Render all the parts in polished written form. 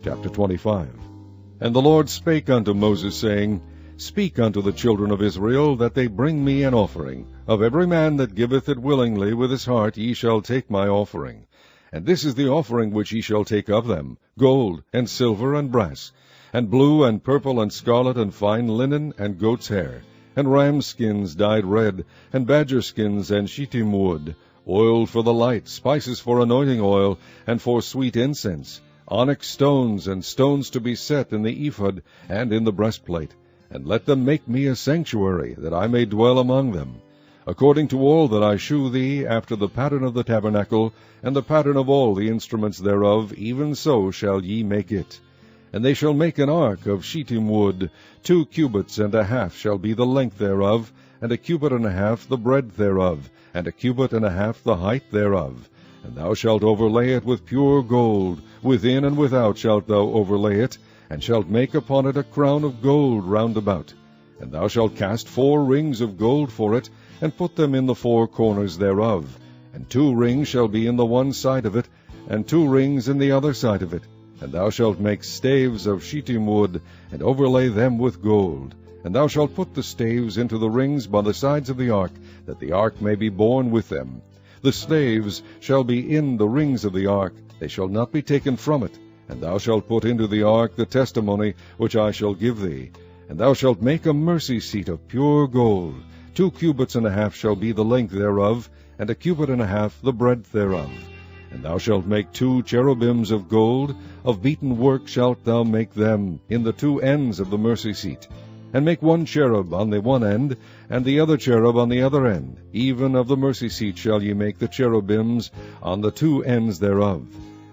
Chapter 25. And the Lord spake unto Moses, saying, Speak unto the children of Israel, that they bring me an offering. Of every man that giveth it willingly with his heart ye shall take my offering. And this is the offering which ye shall take of them, gold, and silver, and brass, and blue, and purple, and scarlet, and fine linen, and goat's hair, and ram skins dyed red, and badger skins, and shittim wood, oil for the light, spices for anointing oil, and for sweet incense, onyx stones, and stones to be set in the ephod and in the breastplate. And let them make me a sanctuary, that I may dwell among them. According to all that I shew thee, after the pattern of the tabernacle, and the pattern of all the instruments thereof, even so shall ye make it. And they shall make an ark of shittim wood, 2 cubits and a half shall be the length thereof, and a cubit and a half the breadth thereof, and a cubit and a half the height thereof. And thou shalt overlay it with pure gold, within and without shalt thou overlay it, and shalt make upon it a crown of gold round about. And thou shalt cast 4 rings of gold for it, and put them in the 4 corners thereof. And 2 rings shall be in the one side of it, and 2 rings in the other side of it. And thou shalt make staves of shittim wood, and overlay them with gold. And thou shalt put the staves into the rings by the sides of the ark, that the ark may be borne with them. The staves shall be in the rings of the ark, they shall not be taken from it. And thou shalt put into the ark the testimony which I shall give thee. And thou shalt make a mercy seat of pure gold. 2 cubits and a half shall be the length thereof, and a cubit and a half the breadth thereof. And thou shalt make 2 cherubims of gold, of beaten work shalt thou make them in the 2 ends of the mercy seat. And make 1 cherub on the one end, and the other cherub on the other end. Even of the mercy seat shall ye make the cherubims on the 2 ends thereof.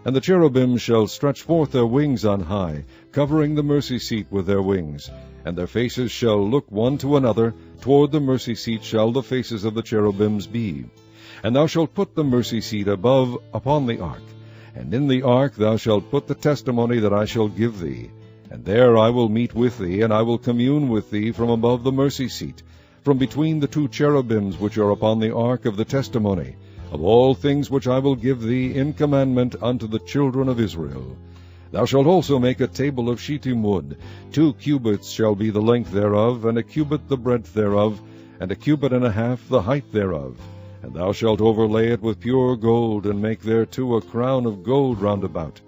And the cherubims shall stretch forth their wings on high, covering the mercy seat with their wings. And their faces shall look one to another, toward the mercy seat shall the faces of the cherubims be. And thou shalt put the mercy seat above upon the ark. And in the ark thou shalt put the testimony that I shall give thee. And there I will meet with thee, and I will commune with thee from above the mercy seat, from between the 2 cherubims which are upon the ark of the testimony, of all things which I will give thee in commandment unto the children of Israel. Thou shalt also make a table of shittim wood. 2 cubits shall be the length thereof, and a cubit the breadth thereof, and a cubit and a half the height thereof. And thou shalt overlay it with pure gold, and make thereto a crown of gold round about.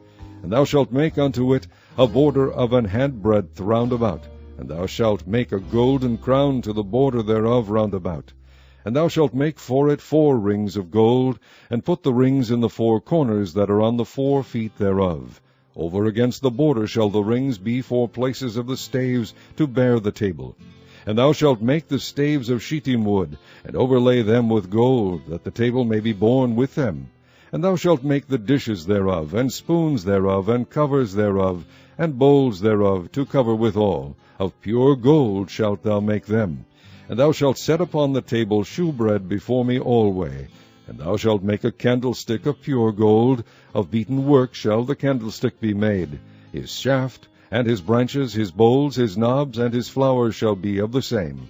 And thou shalt make unto it a border of an handbreadth round about. And thou shalt make a golden crown to the border thereof round about. And thou shalt make for it 4 rings of gold, and put the rings in the 4 corners that are on the 4 feet thereof. Over against the border shall the rings be for places of the staves to bear the table. And thou shalt make the staves of shittim wood, and overlay them with gold, that the table may be borne with them. And thou shalt make the dishes thereof, and spoons thereof, and covers thereof, and bowls thereof, to cover withal. Of pure gold shalt thou make them. And thou shalt set upon the table shewbread before me alway. And thou shalt make a candlestick of pure gold, of beaten work shall the candlestick be made. His shaft, and his branches, his bowls, his knobs, and his flowers shall be of the same.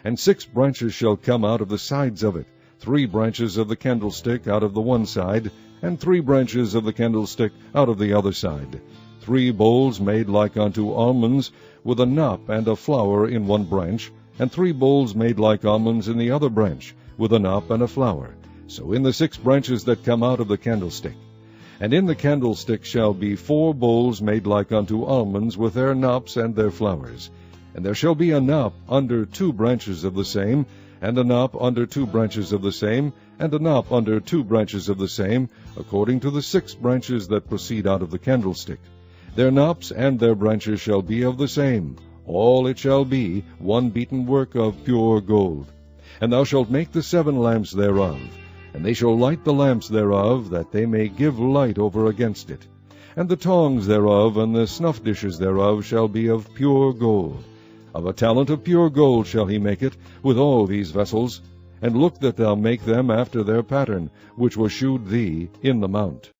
And 6 branches shall come out of the sides of it, 3 branches of the candlestick out of the one side, and 3 branches of the candlestick out of the other side. 3 bowls made like unto almonds, with a knop and a flower in one branch, and 3 bowls made like almonds in the other branch, with a knop and a flower. So in the 6 branches that come out of the candlestick. And in the candlestick shall be 4 bowls made like unto almonds, with their knops and their flowers. And there shall be a knop under 2 branches of the same, and a knop under 2 branches of the same, and a knop under 2 branches of the same, according to the 6 branches that proceed out of the candlestick. Their knops and their branches shall be of the same. All it shall be 1 beaten work of pure gold. And thou shalt make the 7 lamps thereof. And they shall light the lamps thereof, that they may give light over against it. And the tongs thereof and the snuff dishes thereof shall be of pure gold. Of a talent of pure gold shall he make it, with all these vessels. And look that thou make them after their pattern, which was shewed thee in the mount.